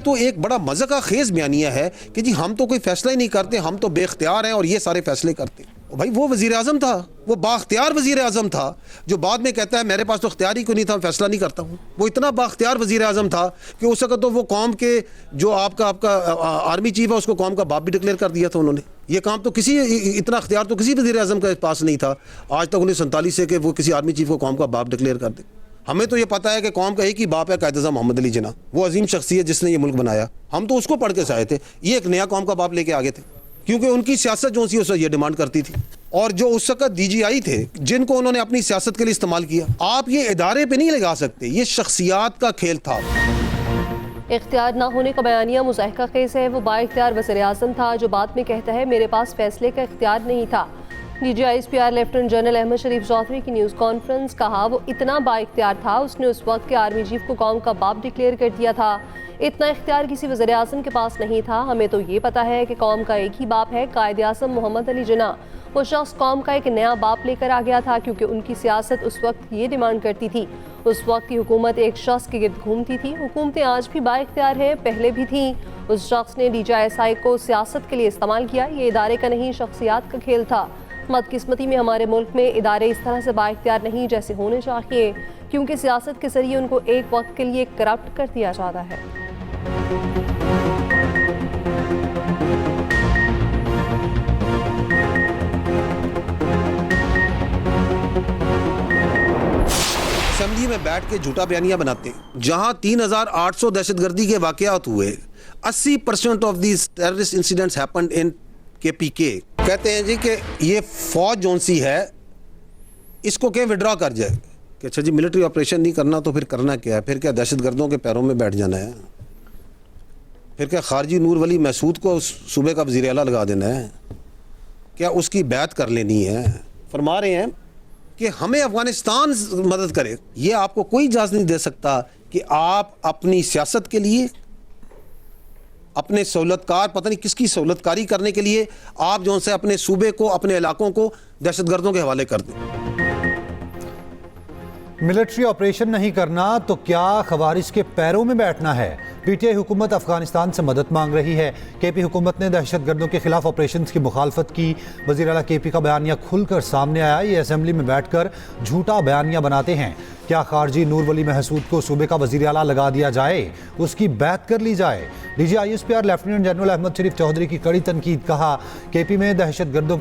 तो एक बड़ा मज़ाक़ खेज़ बयानिया है कि जी हम तो कोई फ़ैसला ही नहीं करते, हम तो बेख्तियार हैं और ये सारे फ़ैसले करते हैं। भाई वो वज़ीर आज़म था, वो बाख्तियार वज़ीर आज़म था, जो बाद में कहता है मेरे पास तो इख्तियार ही कोई नहीं था, फ़ैसला नहीं करता हूँ। वो इतना बाख्तियार वज़ीर आज़म था कि उस वक़्त तो वो कौम के जो आपका आर्मी चीफ़ है उसको कौम का बाप भी डिक्लेयर कर दिया था उन्होंने। ये काम तो इतना इख्तियार तो किसी वज़ीर आज़म के पास नहीं था आज तक 1947 से कि वो किसी आर्मी चीफ़ को कौम का बाप डिक्लेयर कर दे। हमें तो ये पता है कि कौम का एक ही बाप है, कायद-ए-आज़म मोहम्मद अली जिन्ना, वो अजीम शख्सियत जिसने ये मुल्क बनाया। हम तो उसको पढ़ के से आए थे, ये एक नया कौम का बाप लेके आगे थे, क्योंकि उनकी सियासत जो सी उस ये डिमांड करती थी। और जो उस वक़्त DGI थे जिनको उन्होंने अपनी सियासत के लिए इस्तेमाल किया, आप ये इदारे पे नहीं लगा सकते, ये शख्सियात का खेल था। इख्तियार ना होने का बयानिया मुज़ाहिका खेज़ है। वो बाइख्तियार वज़ीर आज़म था जो बाद में कहता है मेरे पास फैसले का इख्तियार नहीं था। DGI SPR lieutenant general Ahmed Sharif Chaudhry की न्यूज़ कॉन्फ्रेंस, कहा वो इतना बाइख्तियार था, उसने उस वक्त के आर्मी चीफ को कौम का बाप डिक्लेयर कर दिया था। इतना इख्तियार किसी वज़ीर आज़म के पास नहीं था। हमें तो ये पता है कि कौम का एक ही बाप है, कायद-ए-आज़म मोहम्मद अली जिन्ना। वो शख्स कौम का एक नया बाप लेकर आ गया था क्योंकि उनकी सियासत उस वक्त ये डिमांड करती थी। उस वक्त की हुकूमत एक शख्स के गिर्द घूमती थी। हुकूमतें आज भी बाइख्तियार हैं, पहले भी थी। उस शख्स ने DGI को सियासत के लिए इस्तेमाल किया। ये इदारे का नहीं, शख्सियात का खेल था। बदकिस्मती में हमारे मुल्क में इदारे इस तरह से बाइख्तियार नहीं जैसे होने चाहिए, क्योंकि सियासत के जरिए उनको एक वक्त के लिए करप्ट कर दिया जाता है। असेंबली में बैठ के झूठा बयानिया बनाते हैं। जहां 3800 दहशतगर्दी के वाकयात हुए, 80% of these terrorist incidents happened in KPK। कहते हैं जी कि ये फौज जोन सी है इसको कहीं विड्रॉ कर जाए कि अच्छा जी मिलिट्री ऑपरेशन नहीं करना तो फिर करना क्या है? फिर क्या दहशतगर्दों के पैरों में बैठ जाना है? फिर क्या खारजी नूर वली महसूद को सूबे का वज़ीर आला लगा देना है? क्या उसकी बैत कर लेनी है? फरमा रहे हैं कि हमें अफगानिस्तान मदद करे। ये आपको कोई इजाज़त नहीं दे सकता कि आप अपनी सियासत के लिए, अपने सहूलतकार, पता नहीं किसकी सहूलतकारी करने के लिए आप जो से अपने सूबे को, अपने इलाकों को दहशतगर्दों के हवाले कर दें। मिलिट्री ऑपरेशन नहीं करना तो क्या खवारिज के पैरों में बैठना है? PTI हुकूमत अफगानिस्तान से मदद मांग रही है। KP हुकूमत ने दहशतगर्दों के खिलाफ ऑपरेशन की मुखालफत की। वज़ीर आला KP का बयानिया खुलकर सामने आया। ये असेंबली में बैठकर झूठा बयानिया बनाते हैं। क्या खारजी नूर वली महसूद को सूबे का वज़ीर आला लगा दिया जाए, उसकी बैत कर ली जाए? DGI SPR lieutenant general Ahmed Sharif Chaudhry की कड़ी तनकीद। कहा KP में दहशतगर्दों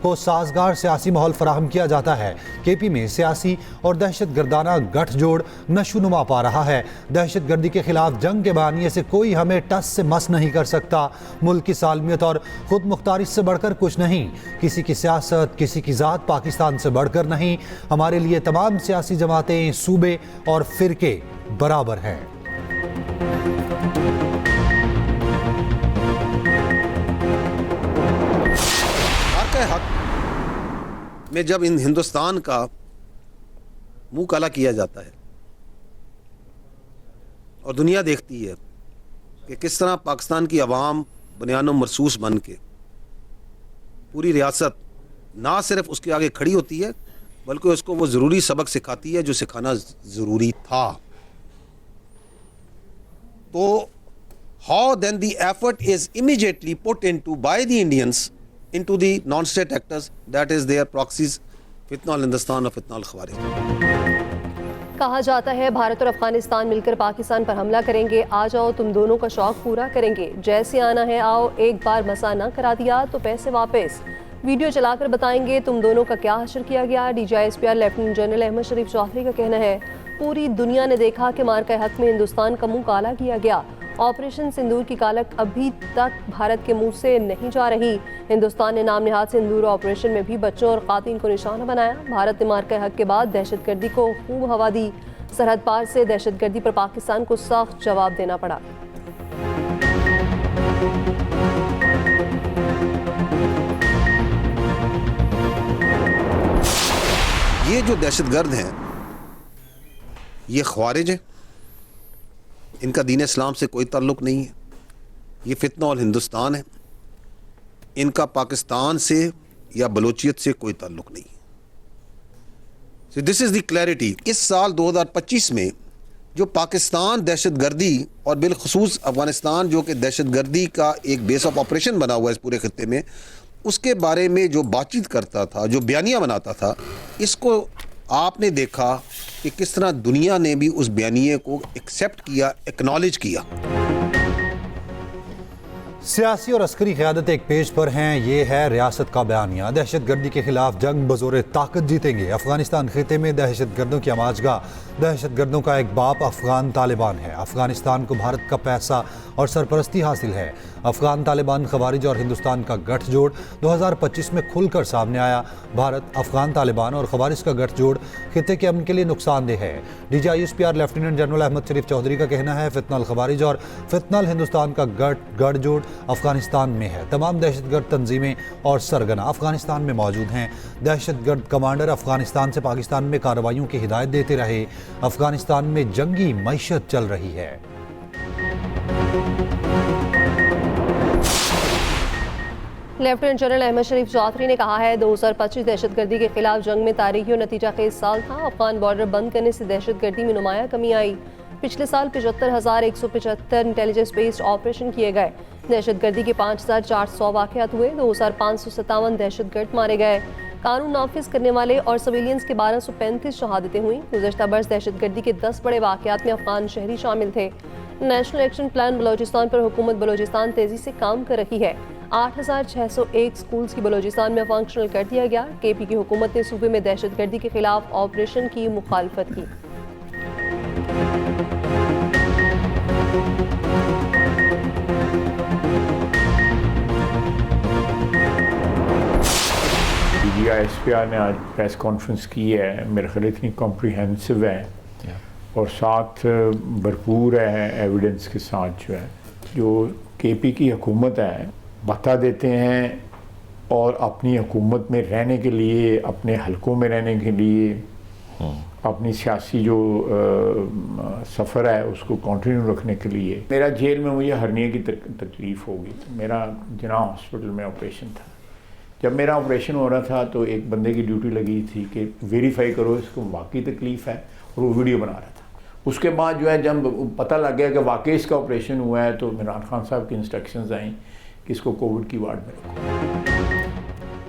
को साजगार सियासी माहौल फराहम किया जाता है। KP में सियासी और दहशतगर्दाना गठजोड़ नशोनुमा पा रहा है। दहशतगर्दी के खिलाफ जंग के बयानिए से कोई हमें टस से मस नहीं कर सकता। मुल्क की सालमियत और खुद मुख्तारी से बढ़कर कुछ नहीं। किसी की सियासत, किसी की ज़ात पाकिस्तान से बढ़कर नहीं। हमारे लिए तमाम सियासी जमातें, सूबे और फिरके बराबर हैं। हक में जब इन हिंदुस्तान का मुंह काला किया जाता है और दुनिया देखती है कि किस तरह पाकिस्तान की अवाम बुनियानो मरसूस बन के पूरी रियासत ना सिर्फ उसके आगे खड़ी होती है बल्कि उसको वो ज़रूरी सबक सिखाती है जो सिखाना ज़रूरी था। तो how then the effort is immediately put into by the Indians into the non state actors, that is their proxies फितना हिंदुस्तान और फितना खवारिज। कहा जाता है भारत और अफगानिस्तान मिलकर पाकिस्तान पर हमला करेंगे। आ जाओ, तुम दोनों का शौक पूरा करेंगे। जैसे आना है आओ, एक बार मसा ना करा दिया तो पैसे वापस। वीडियो चलाकर बताएंगे तुम दोनों का क्या हशर किया गया। DGI SPR lieutenant general Ahmed Sharif Chaudhry का कहना है पूरी दुनिया ने देखा कि मार्का हक में हिंदुस्तान का मुंह काला किया गया। ऑपरेशन सिंदूर की कालक अभी तक भारत के मुंह से नहीं जा रही। हिंदुस्तान ने नाम निहाद सिंदूर ऑपरेशन में भी बच्चों और खातून को निशाना बनाया। भारत ने मार्का हक के बाद दहशतगर्दी को खूब हवा दी। सरहद पार से दहशतगर्दी पर पाकिस्तान को सख्त जवाब देना पड़ा। ये जो दहशतगर्द हैं ये ख्वारिज हैं, इनका दीन इस्लाम से कोई ताल्लुक़ नहीं है। ये फितना और हिंदुस्तान है, इनका पाकिस्तान से या बलोचियत से कोई ताल्लुक़ नहीं है। So this is the clarity. इस साल 2025 में जो पाकिस्तान दहशतगर्दी और बिलखसूस अफ़गानिस्तान जो कि दहशतगर्दी का एक बेस ऑफ ऑपरेशन बना हुआ है इस पूरे खत्ते में, उसके बारे में जो बातचीत करता था, जो बयानिया बनाता था, इसको आपने देखा कि किस तरह दुनिया ने भी उस बयानिए को एक्सेप्ट किया, एक्नॉलेज किया। सियासी और अस्करी क़यादत एक पेज पर हैं। ये है रियासत का बयानिया। दहशतगर्दी के खिलाफ जंग बज़ोर ताकत जीतेंगे। अफगानिस्तान खिते में दहशतगर्दों की आमाजगाह, दहशतगर्दों का एक बाप अफगान तालिबान है। अफगानिस्तान को भारत का पैसा और सरपरस्ती हासिल है। अफगान तालिबान, खवारिज और हिंदुस्तान का गठजोड़ 2025 में खुलकर सामने आया। भारत, अफगान तालिबान और खवारिज का गठजोड़ खिते के अमन के लिए नुकसानदेह है। DGISPR lieutenant general Ahmed Sharif Chaudhry का कहना है, फितनल खवारिज और फितनल हिंदुस्तान का गठजोड़ अफगानिस्तान में है। तमाम दहशतगर्द तंजीमें और सरगना अफगानिस्तान में मौजूद हैं। दहशतगर्द कमांडर अफगानिस्तान से पाकिस्तान में कार्रवाइयों की हिदायत देते रहे। अफगानिस्तान में जंगी मईशत चल रही है। लेफ्टिनेंट जनरल अहमद शरीफ चौधरी ने कहा है, 2025 दहशतगर्दी के खिलाफ जंग में तारीखी और नतीजा खेज साल था। अफगान बॉर्डर बंद करने से दहशतगर्दी में नुमाया कमी आई। पिछले साल 75,175 इंटेलिजेंस बेस्ड ऑपरेशन किए गए। दहशतगर्दी के 5,400 वाक़यात हुए। 2,557 दहशतगर्द मारे गए। कानून नाफिज करने वाले और सिविलियंस के 1235 शहादतें हुई। गुज़श्ता बरस दहशतगर्दी के 10 बड़े वाक़यात में अफगान शहरी शामिल थे। नेशनल एक्शन प्लान बलोचिस्तान पर हुकूमत बलोचिस्तान तेजी से काम कर रही है। 8,601 स्कूल्स की बलोचिस्तान में फंक्शनल कर दिया गया। KP की हुकूमत ने सूबे में दहशतगर्दी के खिलाफ ऑपरेशन की मुखालफत की। DGISPR ने आज प्रेस कॉन्फ्रेंस की है। मेरे ख्याल इतनी कॉम्प्रिहेंसिव है और साथ भरपूर है एविडेंस के साथ जो KP की हुकूमत है बता देते हैं और अपनी हुकूमत में रहने के लिए, अपने हलकों में रहने के लिए, अपनी सियासी जो सफ़र है उसको कंटिन्यू रखने के लिए। मेरा जेल में मुझे हर्निया की तकलीफ़ होगी। मेरा जिना हॉस्पिटल में ऑपरेशन था। जब मेरा ऑपरेशन हो रहा था तो एक बंदे की ड्यूटी लगी थी कि वेरीफाई करो इसको वाकई तकलीफ़ है, और वो वीडियो बना रहा था। उसके बाद जो है जब पता लग गया कि वाकई इसका ऑपरेशन हुआ है तो इमरान खान साहब की इंस्ट्रक्शंस आई कि इसको कोविड की वार्ड में रखो।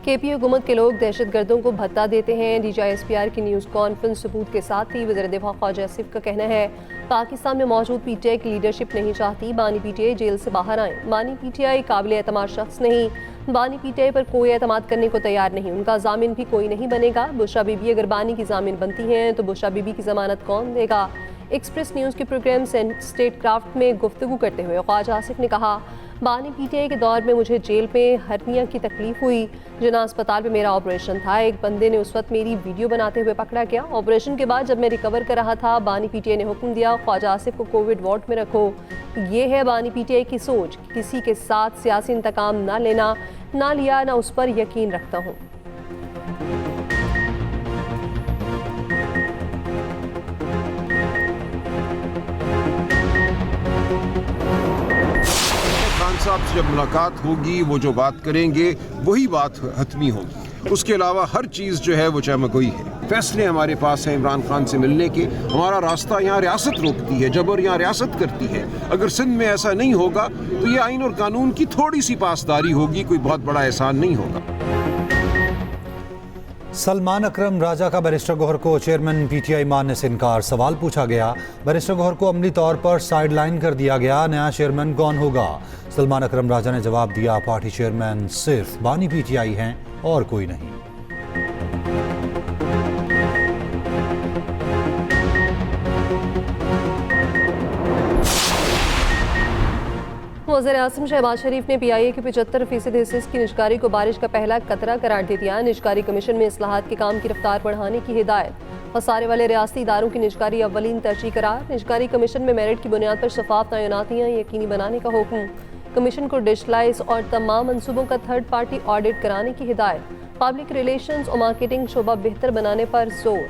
KP हुकूमत के लोग दहशतगर्दों को भत्ता देते हैं। DGISPR की न्यूज़ कॉन्फ्रेंस सबूत के साथ ही वज़ीर दिफा ख्वाजा आसिफ का कहना है, पाकिस्तान में मौजूद PTI की लीडरशिप नहीं चाहती बानी PTI जेल से बाहर आए। बानी PTI काबिल एतमाद शख्स नहीं। बानी PTI पर कोई एतमाद करने को तैयार नहीं। उनका जामिन भी कोई नहीं बनेगा। बुशरा बीबी अगर बानी की जामिन बनती हैं तो बुशरा बीबी की जमानत कौन देगा? एक्सप्रेस न्यूज़ के प्रोग्राम स्टेट क्राफ्ट में गुफ्तगू करते हुए ख्वाजा आसिफ ने कहा, बानी PTI के दौर में मुझे जेल में हर्निया की तकलीफ हुई। जना अस्पताल में मेरा ऑपरेशन था। एक बंदे ने उस वक्त मेरी वीडियो बनाते हुए पकड़ा गया। ऑपरेशन के बाद जब मैं रिकवर कर रहा था, बानी PTI ने हुक्म दिया ख्वाजा आसिफ को कोविड वार्ड में रखो। ये है बानी PTI की सोच। किसी के साथ सियासी इंतकाम ना लेना, ना लिया, ना उस पर यकीन रखता हूँ। साहब से जब मुलाकात होगी वो जो बात करेंगे वही बात हतमी होगी। उसके अलावा हर चीज़ जो है वो चमकोई है। फैसले हमारे पास हैं इमरान खान से मिलने के। हमारा रास्ता यहाँ रियासत रोकती है, जबर यहाँ रियासत करती है। अगर सिंध में ऐसा नहीं होगा तो ये आइन और कानून की थोड़ी सी पासदारी होगी, कोई बहुत बड़ा एहसान नहीं होगा। सलमान अकरम राजा का बैरिस्टर गौहर को चेयरमैन PTI मानने से इनकार। सवाल पूछा गया, बैरिस्टर गौहर को अमली तौर पर साइडलाइन कर दिया गया, नया चेयरमैन कौन होगा? सलमान अकरम राजा ने जवाब दिया, पार्टी चेयरमैन सिर्फ बानी PTI हैं और कोई नहीं। वज़ीर आज़म शहबाज शरीफ ने PIA के 75% हिस्से की निजकारी को बारिश का पहला कतरा करार दे दिया। निजकारी कमीशन में इस्लाहात के काम की रफ्तार बढ़ाने की हिदायत। खसारे वाले रियासती इदारों की निजकारी अव्वलीन तरजीह करार। निजकारी कमीशन में मेरिट की बुनियाद पर शफाफ तैनातियाँ यकीनी बनाने का हुक्म। कमीशन को डिजिटलाइज और तमाम मनसूबों का थर्ड पार्टी ऑडिट कराने की हिदायत। पब्लिक रिलेशंस और मार्केटिंग शोबा बेहतर बनाने पर जोर।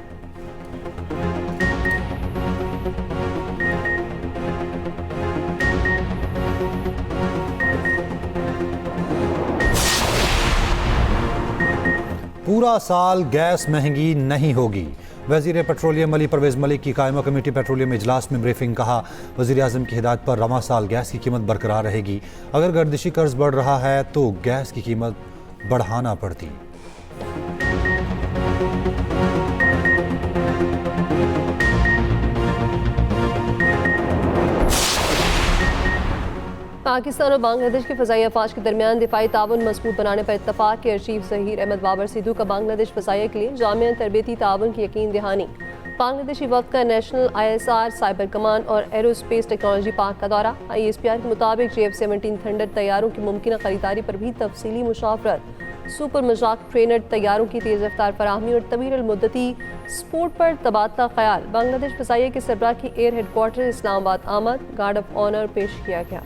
पूरा साल गैस महंगी नहीं होगी। वज़ीर पेट्रोलियम अली परवेज़ मलिक की कायमा कमेटी पेट्रोलियम इजलास में ब्रीफिंग। कहा, वज़ीर आज़म की हिदायत पर रवां साल गैस की कीमत बरकरार रहेगी। अगर गर्दिशी कर्ज बढ़ रहा है तो गैस की कीमत बढ़ाना पड़ती। पाकिस्तान और बांग्लादेश के फ़ज़ाई अफवाज के दरमियान दिफाई ताउन मज़बूत बनाने पर इत्तफाक के चीफ ज़हीर अहमद बाबर सिद्धू का बांग्लादेश फ़ज़ाइया के लिए जामिया तरबेती ताउन की यकीन दहानी। बांग्लादेशी वफ़द का नेशनल ISR साइबर कमान और एरोस्पेस टेक्नोलॉजी पार्क का दौरा। ISPR के मुताबिक JF-17 थंडर तैयारों की मुमकिन खरीदारी पर भी तफसीली मुशावरत। सुपर मजाक ट्रेनर तैयारों की तेज़ रफ्तार फराहमी और तवील मुद्दती स्पोर्ट पर तबादला ख्याल। बांग्लादेश फ़ज़ाइया के सरबराह की एयर हेडक्वार्टर इस्लामाबाद आमद। गार्ड ऑफ ऑनर पेश किया गया।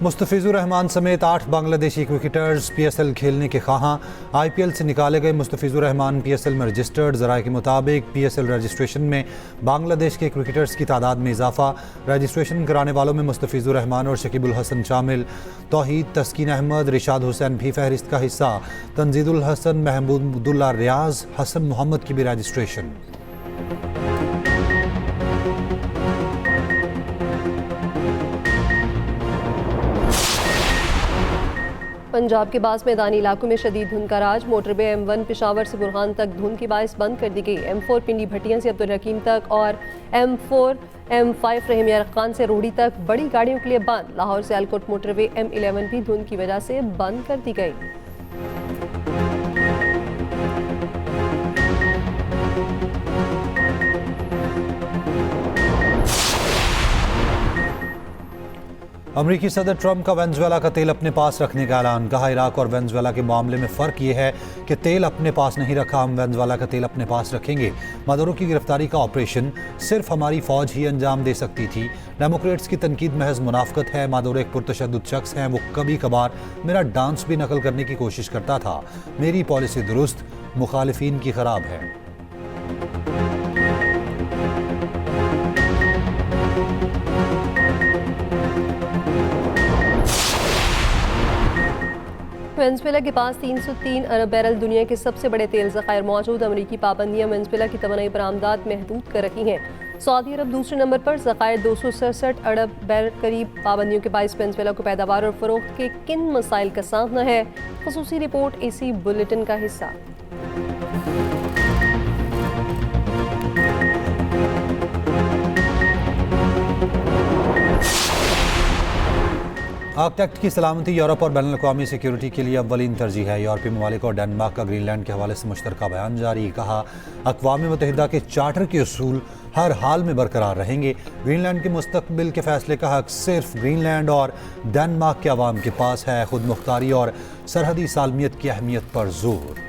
मुस्तफिजुर रहमान समेत 8 बांग्लादेशी क्रिकेटर्स PSL खेलने के ख्वाहां। IPL से निकाले गए मुस्तफिजुर रहमान PSL में रजिस्टर्ड। ज़राए के मुताबिक PSL रजिस्ट्रेशन में बांग्लादेश के क्रिकेटर्स की तादाद में इजाफा। रजिस्ट्रेशन कराने वालों में मुस्तफिजुर रहमान और शकीबुल हसन शामिल। तौहीद, तस्कीन अहमद, रिशाद हुसैन भी फहरिस्त का हिस्सा। तंजीदुल हसन, महमूदुल्लाह रियाज, हसन मोहम्मद की भी रजिस्ट्रेशन। पंजाब के बास मैदानी इलाकों में शदीद धुंध का राज। मोटरवे M1 पेशावर से बुरहान तक धुंध की बाइस बंद कर दी गई। M4 पिंडी भटियां से अब्दुल हकीम तक और M4 M5 रहीम यार खान से रोहड़ी तक बड़ी गाड़ियों के लिए बंद। लाहौर से अलकोट मोटरवे M11 भी धुंध की वजह से बंद कर दी गई। अमरीकी सदर ट्रंप का वेनेजुएला का तेल अपने पास रखने का ऐलान। कहा, इराक और वेनेजुएला के मामले में फ़र्क ये है कि तेल अपने पास नहीं रखा, हम वेनेजुएला का तेल अपने पास रखेंगे। मादुरो की गिरफ्तारी का ऑपरेशन सिर्फ हमारी फ़ौज ही अंजाम दे सकती थी। डेमोक्रेट्स की तनकीद महज मुनाफ़कत है। मादुरो एक पुरतशद्दुद शख्स हैं। वो कभी कभार मेरा डांस भी नकल करने की कोशिश करता था। मेरी पॉलिसी दुरुस्त, मुखालिफिन की ख़राब है। वेनेजुएला के पास 303 अरब बैरल दुनिया के सबसे बड़े तेल ज़खायर मौजूद। अमरीकी पाबंदियां वेनेजुएला की तवानाई बरामदात महदूद कर रही हैं। सऊदी अरब दूसरे नंबर पर ज़खायर 267 अरब बैरल करीब। पाबंदियों के बायस वेनेजुएला को पैदावार और फरोख्त के किन मसाइल का सामना है। ख़ुसूसी रिपोर्ट AC बुलेटिन का हिस्सा। आर्कटिक की सलामती यूरोप और बैनुल अक़वामी सिक्योरिटी के लिए अव्वलीन तरजीह है। यूरोपीय ममालिक और डेनमार्क का ग्रीनलैंड के हवाले से मुश्तरका बयान जारी। कहा, अक़वाम मुत्तहिदा के चार्टर के उसूल हर हाल में बरकरार रहेंगे। ग्रीनलैंड के मुस्तकबिल के फैसले का हक सिर्फ ग्रीनलैंड और डेनमार्क के अवाम के पास है। खुद मुख्तारी और सरहदी सालमियत की अहमियत पर जोर।